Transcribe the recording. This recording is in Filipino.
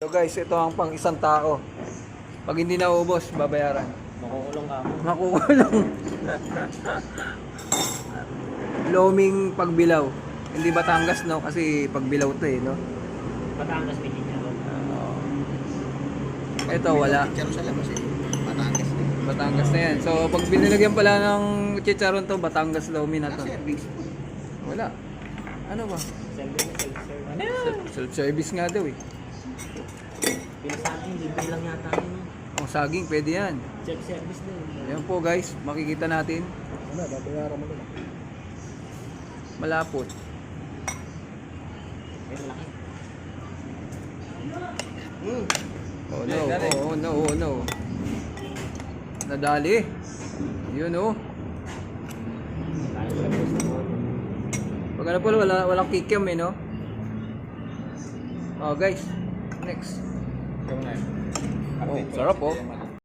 So guys, ito ang pang isang tao. Pag hindi naubos, babayaran. Makukulong ka mo. Makukulong. Loming pagbilaw. Hindi Batangas, no? Kasi pagbilaw to eh, no? Batangas may chicharon. Ito, wala. Jerusalem kasi Batangas din. Batangas na yan. So, pag binilagyan pala ng chicharon to, Batangas Lomi na to. Service. Wala. Ano ba? Self-service. Self-service nga daw eh. Pinasaging, libre lang yata yun. Ang saging, pwede yan. Self-service din. Ayan po guys, makikita natin. Ano, babayaran mo na. Malapot. Pero laki. Oh no, oh no, oh no. Nadali. Yun oh. Tayo sa gusto mo. Pag ano po, walang kikiam eh, no? Oh guys, next. Ikaw na yun. Oh, sarap oh.